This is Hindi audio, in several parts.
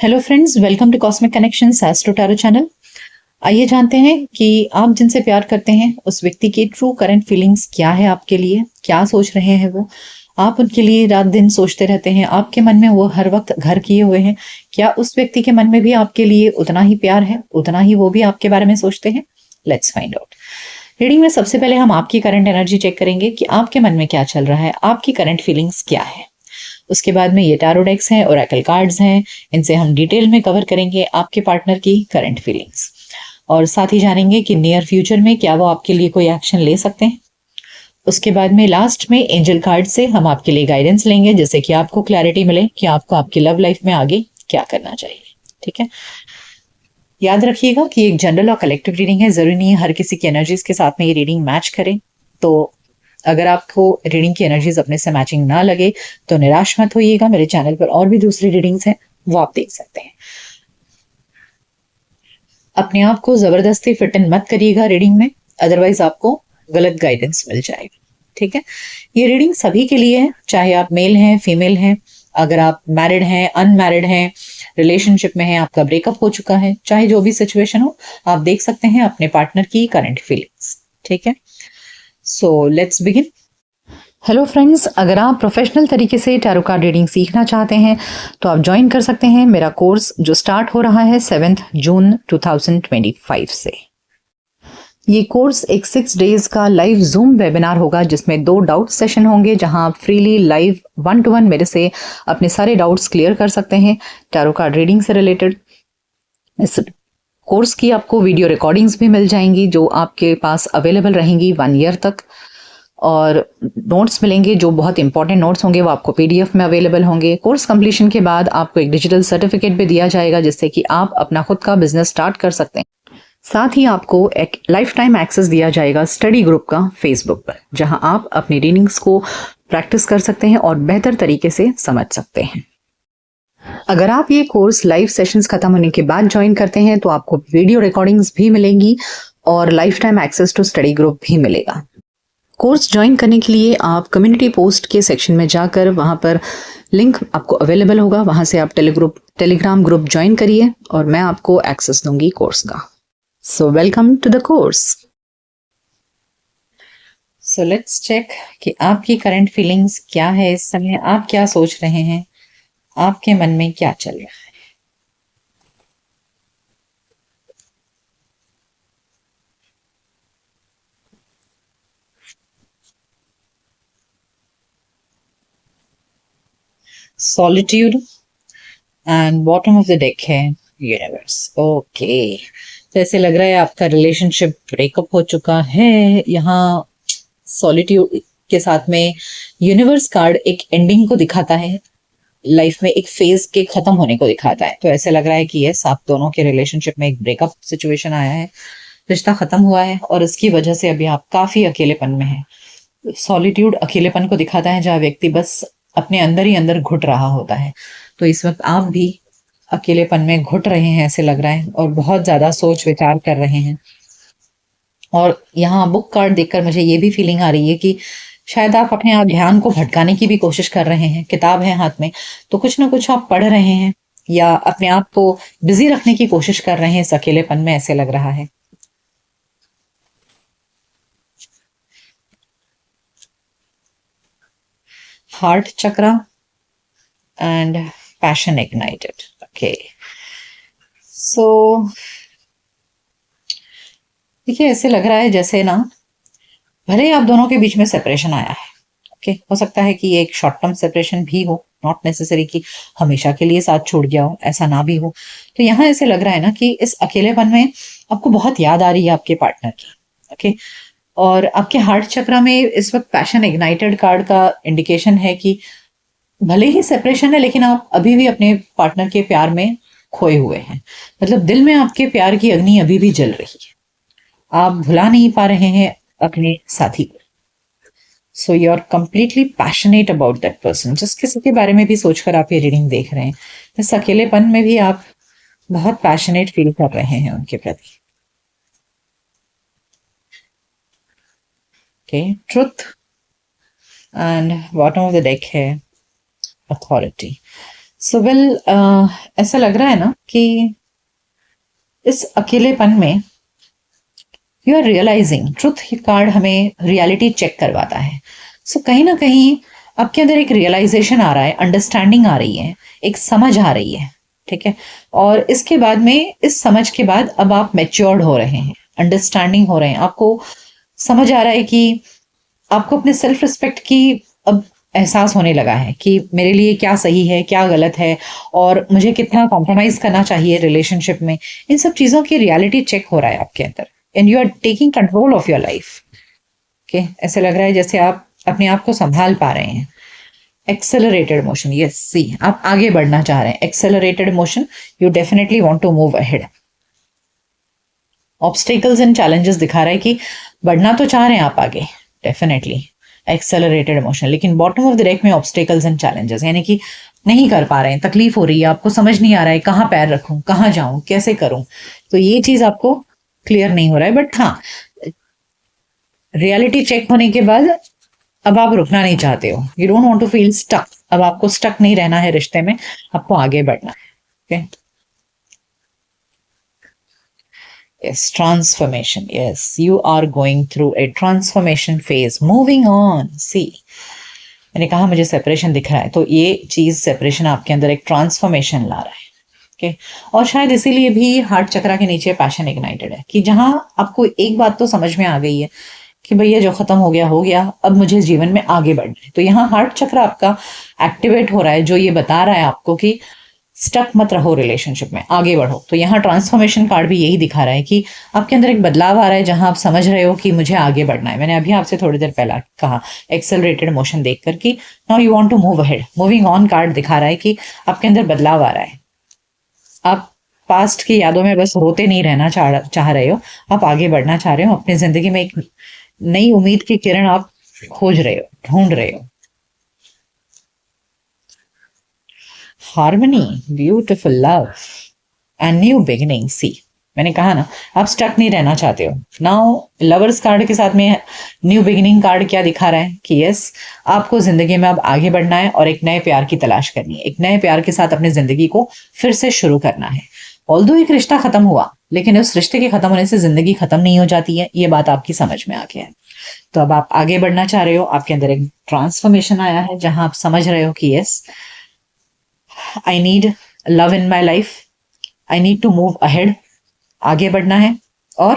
Hello friends, welcome to cosmic connections astro tarot channel. आइए जानते हैं कि आप जिनसे प्यार करते हैं उस व्यक्ति की ट्रू करंट फीलिंग्स क्या है, आपके लिए क्या सोच रहे हैं वो। आप उनके लिए रात दिन सोचते रहते हैं, आपके मन में वो हर वक्त घर किए हुए हैं। क्या उस व्यक्ति के मन में भी आपके लिए उतना ही प्यार है, उतना ही वो भी आपके बारे में सोचते हैं? Let's find out. रीडिंग में सबसे पहले हम आपकी करंट एनर्जी चेक करेंगे कि आपके मन में क्या चल रहा है, आपकी करंट फीलिंग्स क्या है। उसके बाद में ये टैरो डेक्स हैं, ओरेकल कार्ड्स हैं, इनसे हम डिटेल में कवर करेंगे आपके पार्टनर की करंट फीलिंग्स और साथ ही जानेंगे कि नियर फ्यूचर में क्या वो आपके लिए कोई एक्शन ले सकते हैं। उसके बाद में लास्ट में एंजल कार्ड से हम आपके लिए गाइडेंस लेंगे, जिससे कि आपको क्लैरिटी मिले कि आपको आपकी लव लाइफ में आगे क्या करना चाहिए। ठीक है, याद रखिएगा कि एक जनरल और कलेक्टिव रीडिंग है, जरूरी नहीं है हर किसी की एनर्जीज के साथ में ये रीडिंग मैच करे। तो अगर आपको रीडिंग की एनर्जीज अपने से मैचिंग ना लगे तो निराश मत होइएगा, मेरे चैनल पर और भी दूसरी रीडिंग्स हैं, वो आप देख सकते हैं। अपने आप को जबरदस्ती फिट इन मत करिएगा रीडिंग में, अदरवाइज आपको गलत गाइडेंस मिल जाएगा। ठीक है, ये रीडिंग सभी के लिए है, चाहे आप मेल हैं फीमेल हैं, अगर आप मैरिड हैं अनमैरिड हैं, रिलेशनशिप में हैं, आपका ब्रेकअप हो चुका है, चाहे जो भी सिचुएशन हो, आप देख सकते हैं अपने पार्टनर की करंट फीलिंग्स। ठीक है, so let's begin. Hello friends, अगर आप प्रोफेशनल तरीके से टैरो कार्ड रीडिंग सीखना चाहते हैं तो आप ज्वाइन कर सकते हैं मेरा कोर्स, जो स्टार्ट हो रहा है 7 जून 2025 से। ये कोर्स एक 6 डेज का लाइव जूम वेबिनार होगा, जिसमें 2 डाउट सेशन होंगे, जहां आप फ्रीली लाइव 1-to-1 मेरे से अपने सारे डाउट्स क्लियर कर सकते हैं टैरो कार्ड रीडिंग से रिलेटेड। इस कोर्स की आपको वीडियो रिकॉर्डिंग्स भी मिल जाएंगी, जो आपके पास अवेलेबल रहेंगी 1 ईयर तक, और नोट्स मिलेंगे जो बहुत इंपॉर्टेंट नोट्स होंगे, वो आपको पीडीएफ में अवेलेबल होंगे। कोर्स कंप्लीशन के बाद आपको एक डिजिटल सर्टिफिकेट भी दिया जाएगा, जिससे कि आप अपना खुद का बिजनेस स्टार्ट कर सकते हैं। साथ ही आपको एक लाइफ टाइम एक्सेस दिया जाएगा स्टडी ग्रुप का फेसबुक पर, जहां आप अपनी रीडिंग्स को प्रैक्टिस कर सकते हैं और बेहतर तरीके से समझ सकते हैं। अगर आप ये कोर्स लाइव सेशंस खत्म होने के बाद ज्वाइन करते हैं तो आपको वीडियो रिकॉर्डिंग्स भी मिलेंगी और lifetime access to study group भी मिलेगा। कोर्स ज्वाइन करने के लिए आप कम्युनिटी पोस्ट के सेक्शन में जाकर, वहां पर लिंक आपको अवेलेबल होगा, वहां से आप टेलीग्राम ग्रुप ज्वाइन करिए और मैं आपको एक्सेस दूंगी कोर्स का। So welcome to the course. So let's check कि आपकी करंट फीलिंग्स क्या है इस समय, आप क्या सोच रहे हैं, आपके मन में क्या चल रहा है। Solitude and bottom of the deck है यूनिवर्स। ओके, तो ऐसे लग रहा है आपका रिलेशनशिप ब्रेकअप हो चुका है। यहाँ सॉलिट्यूड के साथ में यूनिवर्स कार्ड एक एंडिंग को दिखाता है, लाइफ में एक फेज के खत्म होने को दिखाता है। तो ऐसे लग रहा है कि यस, आप दोनों के रिलेशनशिप में एक ब्रेकअप सिचुएशन आया है, रिश्ता खत्म हुआ है और इसकी वजह से अभी आप काफी अकेलेपन में हैं। सॉलिट्यूड अकेलेपन को दिखाता है, जहाँ व्यक्ति बस अपने अंदर ही अंदर घुट रहा होता है। तो इस वक्त आप भी अकेलेपन में घुट रहे हैं ऐसे लग रहा है, और बहुत ज्यादा सोच विचार कर रहे हैं। और यहाँ बुक कार्ड देखकर मुझे ये भी फीलिंग आ रही है कि शायद आप अपने आप ध्यान को भटकाने की भी कोशिश कर रहे हैं। किताब है हाथ में तो कुछ ना कुछ आप पढ़ रहे हैं या अपने आप को बिजी रखने की कोशिश कर रहे हैं इस अकेलेपन में, ऐसे लग रहा है। Heart chakra and passion ignited. Okay, so देखिए, ऐसे लग रहा है जैसे ना, भले ही आप दोनों के बीच में सेपरेशन आया है, ओके, हो सकता है कि ये एक शॉर्ट टर्म सेपरेशन भी हो, नॉट नेसेसरी कि हमेशा के लिए साथ छूट गया हो, ऐसा ना भी हो। तो यहाँ ऐसे लग रहा है ना कि इस अकेलेपन में आपको बहुत याद आ रही है आपके पार्टनर की। ओके, और आपके हार्ट चक्र में इस वक्त पैशन इग्नाइटेड कार्ड का इंडिकेशन है कि भले ही सेपरेशन है, लेकिन आप अभी भी अपने पार्टनर के प्यार में खोए हुए हैं। मतलब दिल में आपके प्यार की अग्नि अभी भी जल रही है, आप भुला नहीं पा रहे हैं अपने साथी को। So you are completely passionate about that person, जिस किसी के बारे में भी सोचकर आप ये रीडिंग देख रहे हैं, इस अकेलेपन में भी आप बहुत पैशनेट फील कर रहे हैं उनके प्रति। Okay, truth and bottom of the deck है अथॉरिटी। सो वेल, ऐसा लग रहा है ना कि इस अकेलेपन में you are realising truth. Card हमें रियलिटी चेक करवाता है। सो कहीं ना कहीं आपके अंदर एक रियलाइजेशन आ रहा है, अंडरस्टैंडिंग आ रही है, एक समझ आ रही है। ठीक है। और इसके बाद में, इस समझ के बाद अब आप मैच्योर्ड हो रहे हैं, अंडरस्टैंडिंग हो रहे हैं, आपको समझ आ रहा है कि आपको अपने सेल्फ रिस्पेक्ट की अब एहसास होने लगा है कि मेरे लिए क्या सही है, क्या गलत है, और मुझे कितना कॉम्प्रोमाइज करना चाहिए रिलेशनशिप में। इन सब चीजों की रियलिटी चेक हो रहा है आपके अंदर, and you are taking control of your life. Okay, ऐसे लग रहा है जैसे आप अपने आप को संभाल पा रहे हैं। एक्सेलरेटेड मोशन, यस, सी, आप आगे बढ़ना चाह रहे हैं। Accelerated motion, you definitely want to move ahead. Obstacles and challenges दिखा रहा है कि बढ़ना तो चाह रहे हैं आप आगे, डेफिनेटली एक्सेलरेटेड मोशन, लेकिन बॉटम ऑफ द डेक में ऑब्स्टिकल्स एंड चैलेंजेस, यानी कि नहीं कर पा रहे हैं, तकलीफ हो रही है, आपको समझ नहीं आ रहा है कहाँ पैर रखूं, कहाँ जाऊं, कैसे करूं। तो ये चीज आपको क्लियर नहीं हो रहा है। बट हाँ, रियलिटी चेक होने के बाद अब आप रुकना नहीं चाहते हो। You don't want to feel stuck. अब आपको स्टक नहीं रहना है रिश्ते में, आपको आगे बढ़ना है। Okay, yes, transformation. Yes, you are going through a transformation phase. Moving on. See, मैंने कहा मुझे सेपरेशन दिख रहा है, तो ये चीज सेपरेशन आपके अंदर एक ट्रांसफॉर्मेशन ला रहा है। ओके, और शायद इसीलिए भी हार्ट चक्रा के नीचे पैशन इग्नाइटेड है, कि जहां आपको एक बात तो समझ में आ गई है कि भैया जो खत्म हो गया, अब मुझे जीवन में आगे बढ़ना है। तो यहाँ हार्ट चक्र आपका एक्टिवेट हो रहा है, जो ये बता रहा है आपको कि स्टक मत रहो रिलेशनशिप में, आगे बढ़ो। तो यहाँ ट्रांसफॉर्मेशन कार्ड भी यही दिखा रहा है कि आपके अंदर एक बदलाव आ रहा है, जहां आप समझ रहे हो कि मुझे आगे बढ़ना है। मैंने अभी आपसे थोड़ी देर पहला कहा एक्सेलरेटेड मोशन देखकर कि now you want to move ahead. Moving on card दिखा रहा है कि आपके अंदर बदलाव आ रहा है। आप पास्ट की यादों में बस रोते नहीं रहना चाह रहे हो, आप आगे बढ़ना चाह रहे हो। अपनी जिंदगी में एक नई उम्मीद की किरण आप खोज रहे हो, ढूंढ रहे हो। Harmony, beautiful love and new beginning. See, मैंने कहा ना, आप स्टक नहीं रहना चाहते हो। नाउ लवर्स कार्ड के साथ में न्यू बिगिनिंग कार्ड क्या दिखा रहा है कि यस, आपको जिंदगी में अब आगे बढ़ना है और एक नए प्यार की तलाश करनी है। एक नए प्यार के साथ अपनी जिंदगी को फिर से शुरू करना है। ऑल्दो एक रिश्ता खत्म हुआ, लेकिन उस रिश्ते के खत्म होने से जिंदगी खत्म नहीं हो जाती है, ये बात आपकी समझ में आ गया है। तो अब आप आगे बढ़ना चाह रहे हो, आपके अंदर एक ट्रांसफॉर्मेशन आया है, जहां आप समझ रहे हो कि yes, I need love in my life, I need to move ahead. आगे बढ़ना है और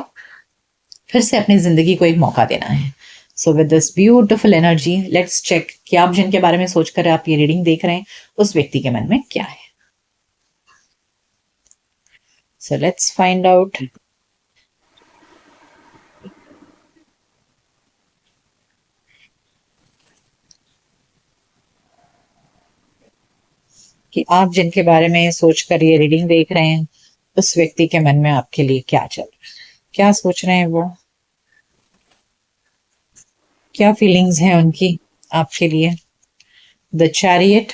फिर से अपनी जिंदगी को एक मौका देना है। So with this beautiful energy, let's check कि आप जिनके बारे में सोचकर आप ये रीडिंग देख रहे हैं, उस व्यक्ति के मन में क्या है। So let's find out. कि आप जिनके बारे में सोचकर ये रीडिंग देख रहे हैं, उस व्यक्ति के मन में आपके लिए क्या चल रहा है, क्या सोच रहे हैं वो, क्या फीलिंग्स हैं उनकी आपके लिए। The chariot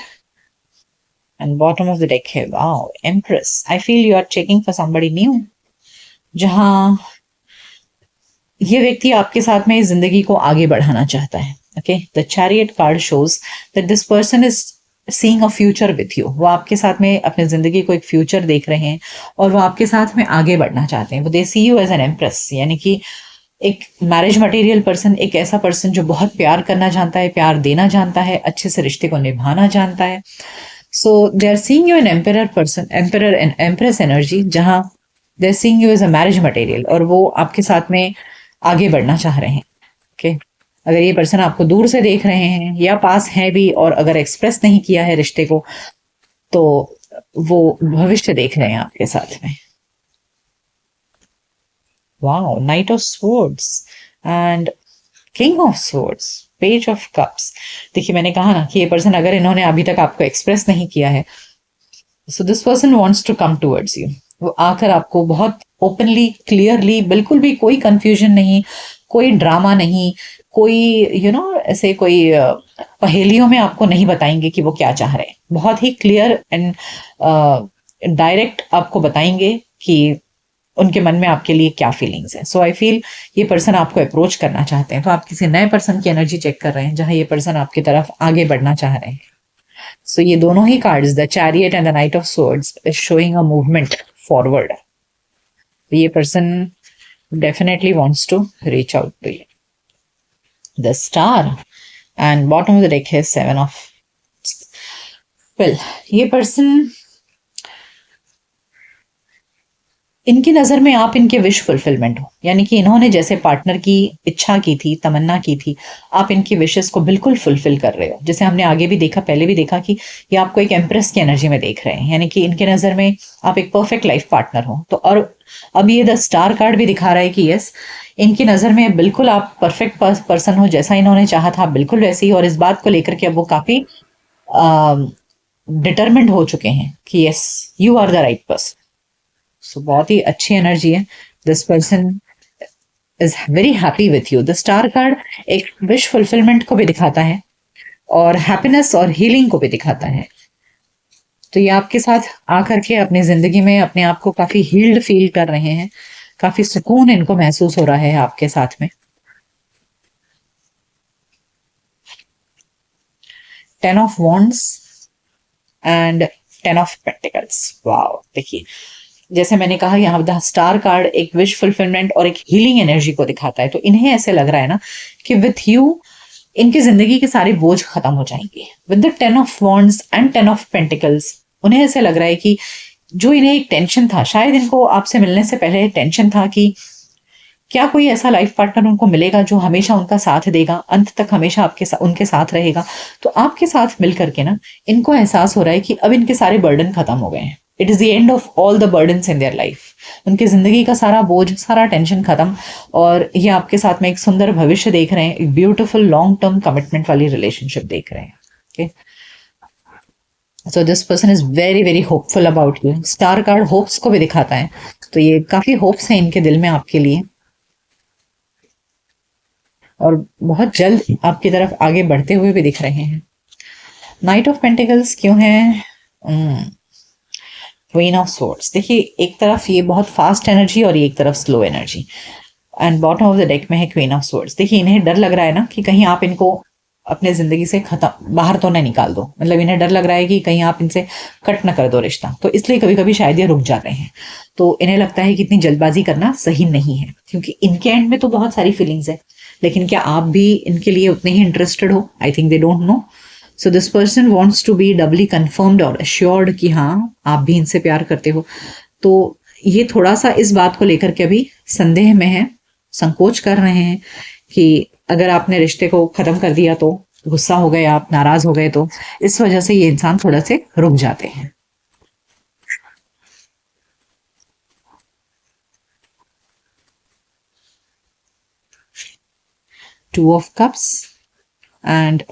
and bottom of the deck है, wow, empress. I feel you are checking for somebody new, जहां ये व्यक्ति आपके साथ में जिंदगी को आगे बढ़ाना चाहता है। Okay, the chariot card shows that this person is seeing a future with you. वो आपके साथ में अपनी जिंदगी को एक फ्यूचर देख रहे हैं और वो आपके साथ में आगे बढ़ना चाहते हैं। वो दे सी यू एज एन एम्प्रेस, यानी कि एक मैरिज मटेरियल पर्सन, एक ऐसा पर्सन जो बहुत प्यार करना जानता है, प्यार देना जानता है, अच्छे से रिश्ते को निभाना जानता है। So they are seeing you an emperor person, emperor and empress energy, जहां they are seeing you as a marriage material, और वो आपके साथ में आगे बढ़ना चाह रहे हैं। ओके, अगर ये पर्सन आपको दूर से देख रहे हैं या पास है भी, और अगर एक्सप्रेस नहीं किया है रिश्ते को, तो वो भविष्य देख रहे हैं आपके साथ में। Wow, night of swords and king of swords, page of cups. देखिए, मैंने कहा ना कि ये पर्सन, अगर इन्होंने अभी तक आपको एक्सप्रेस नहीं किया है, so this person wants to come towards you. वो आकर आपको बहुत ओपनली, क्लियरली, बिल्कुल भी कोई कंफ्यूजन नहीं, कोई ड्रामा नहीं, कोई ऐसे कोई पहेलियों में आपको नहीं बताएंगे कि वो क्या चाह रहे हैं। बहुत ही क्लियर एंड डायरेक्ट आपको बताएंगे कि उनके मन में आपके लिए क्या फीलिंग्स है। सो आई फील ये पर्सन आपको अप्रोच करना चाहते हैं, तो आप किसी नए पर्सन की एनर्जी चेक कर रहे हैं, जहां ये पर्सन आपकी तरफ आगे बढ़ना चाह रहे हैं। सो ये दोनों ही cards, the chariot and the knight of swords, is showing a movement forward. ये person definitely wants to reach out to you. The star and bottom of the deck है 7 of. Well, ये पर्सन, इनकी नज़र में आप इनके विश फुलफिलमेंट हो, यानी कि इन्होंने जैसे पार्टनर की इच्छा की थी, तमन्ना की थी, आप इनकी विशेस को बिल्कुल फुलफिल कर रहे हो. जैसे हमने आगे भी देखा, पहले भी देखा कि ये आपको एक एम्प्रेस की एनर्जी में देख रहे हैं, यानी कि इनके नज़र में आप एक परफेक्ट लाइफ पार्टनर हो. तो और अब ये द स्टार कार्ड भी दिखा रहा है कि यस, इनकी नज़र में बिल्कुल आप परफेक्ट पर्सन हो, जैसा इन्होंने चाहा था बिल्कुल वैसे ही. और इस बात को लेकर के अब वो काफ़ी डिटरमिन्ड हो चुके हैं कि yes, you are the right person. So बहुत ही अच्छी एनर्जी है. This person is very happy with you. The star card एक विश फुलफिलमेंट को भी दिखाता है और हैप्पीनेस और हीलिंग को भी दिखाता है. तो ये आपके साथ आकर के अपनी जिंदगी में अपने आप को काफी हील्ड फील कर रहे हैं, काफी सुकून इनको महसूस हो रहा है आपके साथ में. 10 of wands and 10 of pentacles. Wow, देखिए जैसे मैंने कहा, यहाँ द स्टार कार्ड एक विश फुलफिलमेंट और एक हीलिंग एनर्जी को दिखाता है. तो इन्हें ऐसे लग रहा है ना कि विथ यू इनकी जिंदगी के सारे बोझ खत्म हो जाएंगे. With the 10 of wands and 10 of pentacles, उन्हें ऐसे लग रहा है कि जो इन्हें एक टेंशन था, शायद इनको आपसे मिलने से पहले टेंशन था कि क्या कोई ऐसा लाइफ पार्टनर उनको मिलेगा जो हमेशा उनका साथ देगा, अंत तक हमेशा उनके साथ रहेगा. तो आपके साथ मिल करके ना इनको एहसास हो रहा है कि अब इनके सारे बर्डन खत्म हो गए हैं. It is the end of all the burdens in their life. उनकी जिंदगी का सारा बोझ, सारा टेंशन खत्म, और ये आपके साथ में एक सुंदर भविष्य देख रहे हैं, एक ब्यूटीफुल लॉन्ग टर्म कमिटमेंट वाली रिलेशनशिप देख रहे हैं. Okay, so this person is very very hopeful about you. Star card hopes को भी दिखाता है, तो ये काफी होप्स हैं इनके दिल में आपके लिए, और बहुत जल्द आपकी तरफ आगे बढ़ते हुए भी दिख रहे हैं. नाइट ऑफ पेंटिकल्स क्यों है? Queen of swords. देखिए एक तरफ ये बहुत फास्ट एनर्जी और एक तरफ slow energy, and bottom of the deck में है क्वीन ऑफ स्वॉर्ड्स. देखिए इन्हें डर लग रहा है ना कि कहीं आप इनको अपने जिंदगी से खत्म बाहर तो ना निकाल दो, मतलब इन्हें डर लग रहा है कि कहीं आप इनसे कट ना कर दो रिश्ता. तो इसलिए कभी कभी शायद ये रुक जाते हैं. तो इन्हें लगता है कि इतनी जल्दबाजी करना सही नहीं है, क्योंकि इनके एंड में तो बहुत सारी फीलिंग्स है, लेकिन क्या आप भी इनके लिए उतने ही इंटरेस्टेड हो? I think they don't know. So this person wants to be doubly confirmed और अश्योर्ड कि हाँ, आप भी इनसे प्यार करते हो. तो ये थोड़ा सा इस बात को लेकर के अभी संदेह में है, संकोच कर रहे हैं कि अगर आपने रिश्ते को खत्म कर दिया तो गुस्सा हो गए, आप नाराज हो गए, तो इस वजह से ये इंसान थोड़ा से रुक जाते हैं. Two of Cups and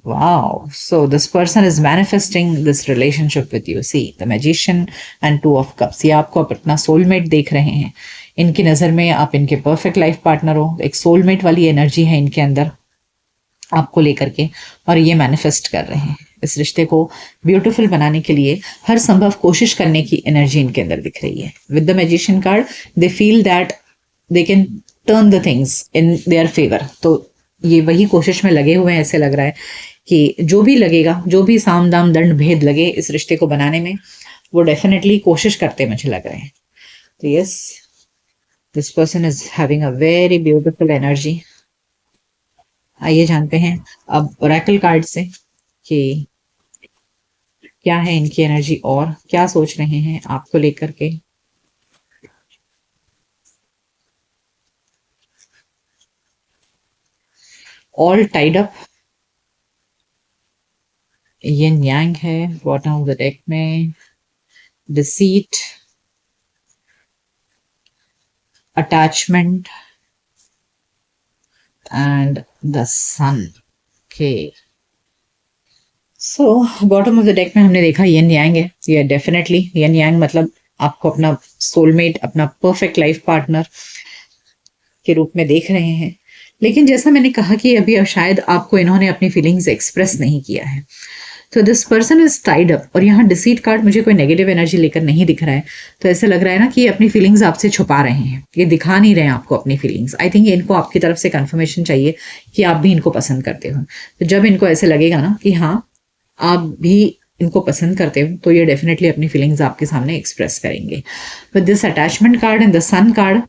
wow, so this person is manifesting this relationship with you. See, the Magician and Two of Cups. ये आपको अपना सोलमेट देख रहे हैं. इनकी नज़र में आप इनके परफेक्ट लाइफ पार्टनर हो. एक सोलमेट वाली एनर्जी है इनके अंदर आपको लेकर के, और ये मैनिफेस्ट कर रहे हैं. इस रिश्ते को ब्यूटीफुल बनाने के लिए हर संभव कोशिश करने की एनर्जी इनके अंदर दिख रही है. With the magician card they feel that they can turn the things in their favour. तो ये वही कोशिश में लगे हुए हैं. ऐसे लग रहा है कि जो भी लगेगा, जो भी साम दाम दंड भेद लगे इस रिश्ते को बनाने में, वो डेफिनेटली कोशिश करते मुझे लग रहे हैं. तो yes, this person is having a very beautiful energy. आइए जानते हैं अब ओरेकल कार्ड से कि क्या है इनकी एनर्जी और क्या सोच रहे हैं आपको लेकर के. All tied up, yin yang है बॉटम ऑफ द डेक में. Deceit, attachment and the sun. Okay, so bottom of the deck में हमने देखा यिन यांग है. ये डेफिनेटली यिन यांग मतलब आपको अपना सोलमेट, अपना परफेक्ट लाइफ पार्टनर के रूप में देख रहे हैं. लेकिन जैसा मैंने कहा कि अभी अब शायद आपको इन्होंने अपनी फीलिंग्स एक्सप्रेस नहीं किया है. तो this person is tied up, और यहाँ डिसीट कार्ड मुझे कोई नेगेटिव एनर्जी लेकर नहीं दिख रहा है. तो ऐसा लग रहा है ना कि ये अपनी फीलिंग्स आपसे छुपा रहे हैं, ये दिखा नहीं रहे हैं आपको अपनी फीलिंग्स. आई थिंक इनको आपकी तरफ से कंफर्मेशन चाहिए कि आप भी इनको पसंद करते हो. तो जब इनको ऐसे लगेगा ना कि हाँ, आप भी इनको पसंद करते हो तो ये डेफिनेटली अपनी फीलिंग्स आपके सामने एक्सप्रेस करेंगे। With this attachment card and the sun card,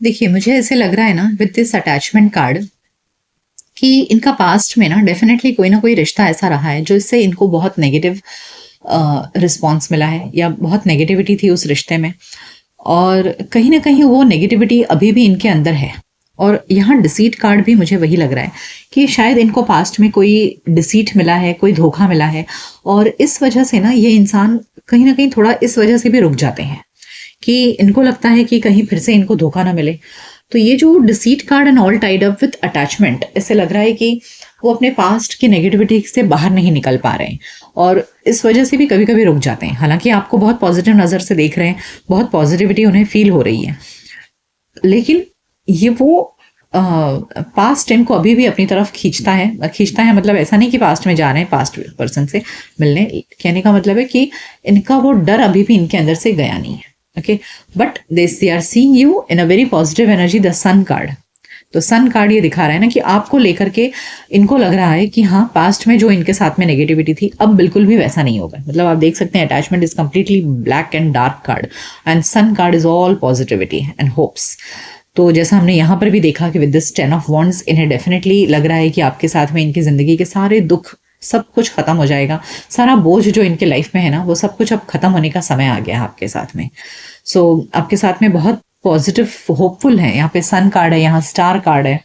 देखिए मुझे ऐसे लग रहा है ना विद दिस अटैचमेंट कार्ड कि इनका पास्ट में ना डेफिनेटली कोई ना कोई रिश्ता ऐसा रहा है जो इससे इनको बहुत नेगेटिव रिस्पॉन्स मिला है या बहुत नेगेटिविटी थी उस रिश्ते में, और कहीं ना कहीं वो नेगेटिविटी अभी भी इनके अंदर है। और यहाँ डिसीट कार्ड भी मुझे वही लग रहा है कि शायद इनको पास्ट में कोई डिसीट मिला है, कोई धोखा मिला है, और इस वजह से ना ये इंसान कहीं ना कहीं थोड़ा इस वजह से भी रुक जाते हैं कि इनको लगता है कि कहीं फिर से इनको धोखा ना मिले। तो ये जो deceit card and all tied up with attachment, ऐसे लग रहा है कि वो अपने पास्ट की नेगेटिविटी से बाहर नहीं निकल पा रहे हैं और इस वजह से भी कभी कभी रुक जाते हैं। हालांकि आपको बहुत पॉजिटिव नज़र से देख रहे हैं, बहुत पॉजिटिविटी उन्हें फील हो रही है, लेकिन ये वो पास्ट इनको अभी भी अपनी तरफ खींचता है मतलब ऐसा नहीं कि पास्ट में जा रहे हैं पास्ट पर्सन से मिलने, कहने का मतलब है कि इनका वो डर अभी भी इनके अंदर से गया नहीं है। Okay, but they are seeing you in a very positive energy, the sun card. तो सन कार्ड ये दिखा रहा है ना कि आपको लेकर के इनको लग रहा है कि हाँ, पास्ट में जो इनके साथ में नेगेटिविटी थी अब बिल्कुल भी वैसा नहीं होगा। मतलब आप देख सकते हैं attachment is completely black and dark card and sun card is all positivity and hopes. तो जैसा हमने यहाँ पर भी देखा कि विद दिस 10 ऑफ वॉन्ड्स, इन्हें डेफिनेटली लग रहा है कि आपके साथ में इनकी जिंदगी के सारे दुख सब कुछ खत्म हो जाएगा, सारा बोझ जो इनके लाइफ में है ना वो सब कुछ अब खत्म होने का समय आ गया है आपके साथ में। सो आपके साथ में बहुत पॉजिटिव होपफुल है। यहाँ पे सन कार्ड है, यहाँ स्टार कार्ड है,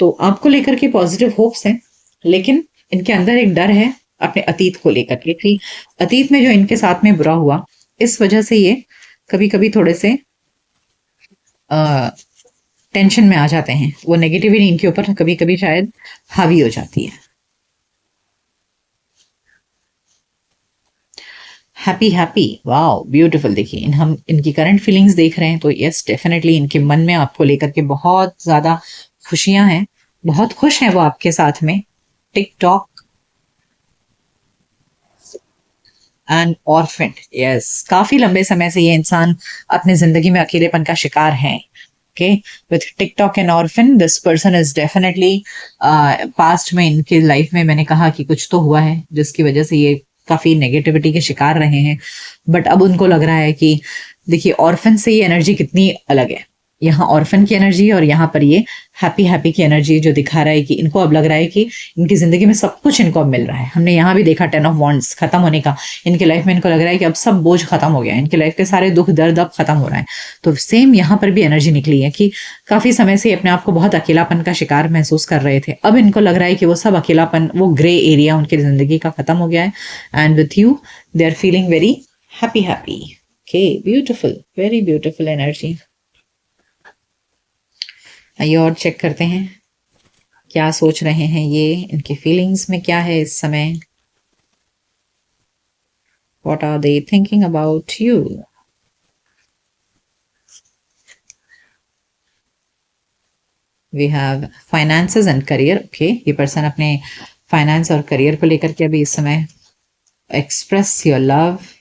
तो आपको लेकर के पॉजिटिव होप्स हैं, लेकिन इनके अंदर एक डर है अपने अतीत को लेकर के कि अतीत में जो इनके साथ में बुरा हुआ, इस वजह से ये कभी कभी थोड़े से टेंशन में आ जाते हैं। वो नेगेटिविटी इनके ऊपर कभी कभी शायद हावी हो जाती है। Happy happy, wow beautiful. देखिए हम इनकी करंट फीलिंग्स देख रहे हैं तो यस डेफिनेटली इनके मन में आपको लेकर के बहुत ज्यादा खुशियां हैं, बहुत खुश हैं वो आपके साथ में। टिकटॉक एंड ऑर्फेंड, यस काफी लंबे समय से ये इंसान अपनी जिंदगी में अकेलेपन का शिकार है। Okay, with TikTok and orphan this person is definitely past में इनके लाइफ में मैंने कहा कि कुछ तो हुआ है जिसकी वजह से ये काफी नेगेटिविटी के शिकार रहे हैं, बट अब उनको लग रहा है कि देखिए ऑर्फन से ये एनर्जी कितनी अलग है। यहाँ ऑर्फन की एनर्जी और यहाँ पर ये हैप्पी हैप्पी की एनर्जी जो दिखा रहा है कि इनको अब लग रहा है कि इनकी जिंदगी में सब कुछ इनको अब मिल रहा है। हमने यहाँ भी देखा 10 ऑफ वॉन्ड्स खत्म होने का, इनके लाइफ में इनको लग रहा है कि अब सब बोझ खत्म हो गया है, इनके लाइफ के सारे दुख दर्द अब खत्म हो रहा है। तो सेम यहाँ पर भी एनर्जी निकली है कि काफी समय से अपने आप को बहुत अकेलापन का शिकार महसूस कर रहे थे, अब इनको लग रहा है कि वो सब अकेलापन, वो ग्रे एरिया उनकी जिंदगी का खत्म हो गया है and with you they are feeling very happy happy. Okay, beautiful, very beautiful energy. आइए और चेक करते हैं क्या सोच रहे हैं ये, इनकी फीलिंग्स में क्या है इस समय। What are they thinking about you? We have finances and career. Okay, ये पर्सन अपने फाइनेंस और करियर को लेकर के अभी इस समय express your love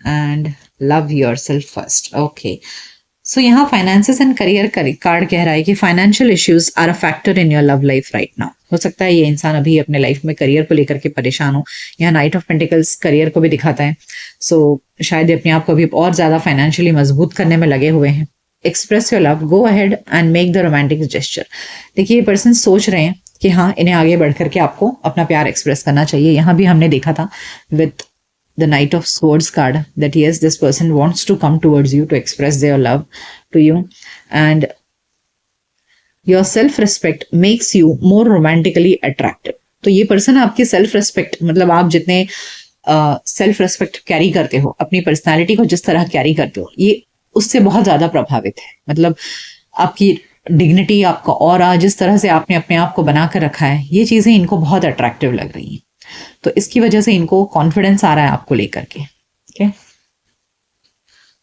and love yourself first. Okay. सो यहाँ फाइनेंसेस एंड करियर कार्ड कह रहा है कि financial issues are a factor in your love life right now. हो सकता है ये इंसान अभी अपने लाइफ में करियर को लेकर के परेशान हो। यहाँ नाइट ऑफ पेंटिकल्स करियर को भी दिखाता है, सो शायद ये अपने आप को अभी और ज्यादा फाइनेंशियली मजबूत करने में लगे हुए हैं। Express your love, go ahead and make the romantic gesture. देखिए ये पर्सन सोच रहे हैं कि हाँ, इन्हें आगे बढ़ करके आपको अपना प्यार एक्सप्रेस करना चाहिए। यहाँ भी हमने देखा था with the Knight of Swords card that yes, this person wants to come towards you to express their love to you, and your self respect makes you more romantically attractive. तो ये पर्सन आपकी सेल्फ रेस्पेक्ट, मतलब आप जितने सेल्फ रेस्पेक्ट कैरी करते हो, अपनी पर्सनालिटी को जिस तरह कैरी करते हो, ये उससे बहुत ज्यादा प्रभावित है। मतलब आपकी डिग्निटी, आपका ऑरा, जिस तरह से आपने अपने आप को बना कर रखा है, ये चीजें इनको बहुत अट्रैक्टिव लग रही हैं। तो इसकी वजह से इनको कॉन्फिडेंस आ रहा है आपको लेकर के। Okay,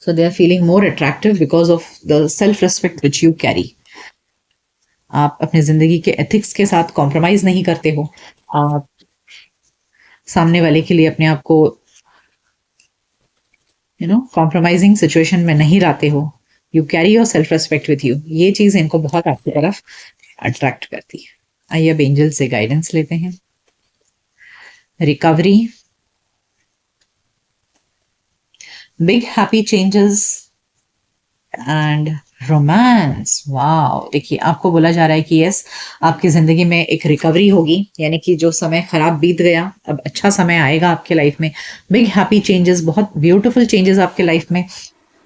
so they are feeling more attractive because of the self respect which you carry. आप अपनी जिंदगी के एथिक्स के साथ कॉम्प्रोमाइज नहीं करते हो, आप सामने वाले के लिए अपने आप को कॉम्प्रोमाइजिंग सिचुएशन में नहीं लाते हो। You carry your self respect with you. ये चीज इनको बहुत आपकी तरफ अट्रैक्ट करती है। आइए अब एंजल से गाइडेंस लेते हैं। Recovery, big happy changes and romance. Wow, देखिए आपको बोला जा रहा है कि यस, आपकी जिंदगी में एक रिकवरी होगी, यानी कि जो समय खराब बीत गया अब अच्छा समय आएगा आपके लाइफ में। बिग हैप्पी चेंजेस, बहुत ब्यूटीफुल चेंजेस आपके लाइफ में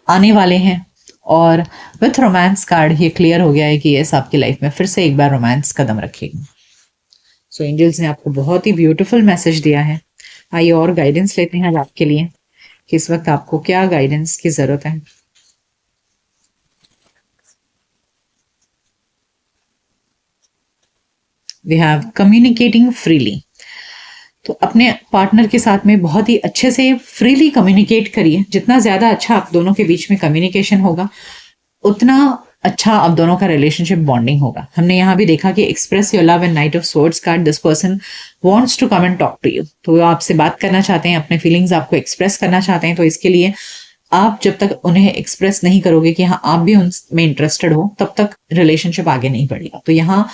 आने वाले हैं। और विथ रोमांस कार्ड ये क्लियर हो गया है कि यस, आपकी लाइफ में फिर से एक बार रोमांस कदम रखेगी। सो एंजल्स ने आपको बहुत ही ब्यूटीफुल मैसेज दिया है। आइए और गाइडेंस लेते हैं आज आपके लिए कि इस वक्त आपको क्या गाइडेंस की जरूरत है। We have communicating freely. तो अपने पार्टनर के साथ में बहुत ही अच्छे से फ्रीली कम्युनिकेट करिए। जितना ज्यादा अच्छा आप दोनों के बीच में कम्युनिकेशन होगा, उतना अच्छा आप दोनों का रिलेशनशिप बॉन्डिंग होगा। हमने यहाँ भी देखा कि express your love and knight of swords card, this person wants to come and talk to you. तो वो आपसे बात करना चाहते हैं, अपने फीलिंग्स आपको एक्सप्रेस करना चाहते हैं। तो इसके लिए आप जब तक उन्हें एक्सप्रेस नहीं करोगे कि हाँ आप भी उनमें इंटरेस्टेड हो, तब तक रिलेशनशिप आगे नहीं बढ़ेगा। तो यहाँ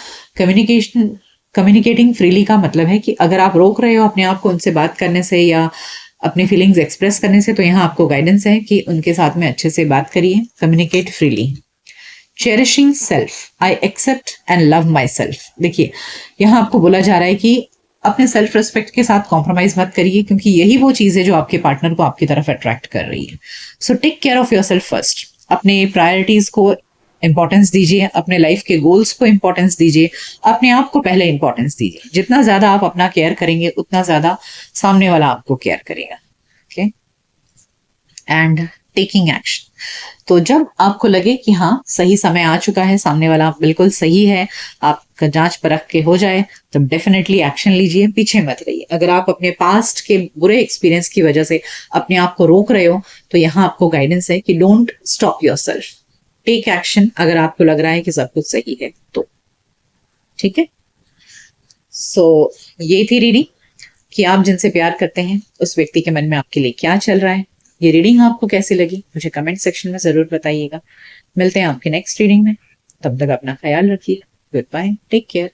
कम्युनिकेटिंग फ्रीली का मतलब है कि अगर आप रोक रहे हो अपने आप को उनसे बात करने से या अपनी फीलिंग्स एक्सप्रेस करने से, तो यहाँ आपको गाइडेंस है कि उनके साथ में अच्छे से बात करिए, communicate freely. Cherishing self, I accept and love my self. देखिए यहाँ आपको बोला जा रहा है कि अपने सेल्फ रिस्पेक्ट के साथ कॉम्प्रोमाइज मत करिए, क्योंकि यही वो चीज है जो आपके पार्टनर को आपकी तरफ अट्रैक्ट कर रही है। So take care of your self first. अपने प्रायोरिटीज को इंपॉर्टेंस दीजिए, अपने लाइफ के गोल्स को इंपॉर्टेंस दीजिए, अपने आप को पहले इंपॉर्टेंस दीजिए। जितना ज्यादा आप अपना केयर करेंगे, उतना ज्यादा सामने वाला आपको केयर करेगा। Okay, and taking action. तो जब आपको लगे कि हाँ सही समय आ चुका है, सामने वाला बिल्कुल सही है, आपका जांच परख के हो जाए, तब डेफिनेटली एक्शन लीजिए, पीछे मत रहिए। अगर आप अपने पास्ट के बुरे एक्सपीरियंस की वजह से अपने आप को रोक रहे हो, तो यहाँ आपको गाइडेंस है कि don't stop yourself, take action. अगर आपको लग रहा है कि सब कुछ सही है तो ठीक है। सो ये थी रीडिंग कि आप जिनसे प्यार करते हैं उस व्यक्ति के मन में आपके लिए क्या चल रहा है। ये रीडिंग आपको कैसी लगी मुझे कमेंट सेक्शन में जरूर बताइएगा। मिलते हैं आपकी नेक्स्ट रीडिंग में, तब तक अपना ख्याल रखिए। Good bye, take care.